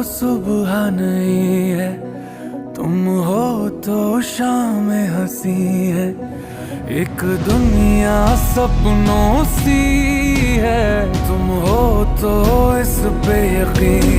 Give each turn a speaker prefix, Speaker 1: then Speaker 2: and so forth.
Speaker 1: सुबह नहीं है, तुम हो तो शाम हंसी है। एक दुनिया सपनों सी है, तुम हो तो इस पे यकीन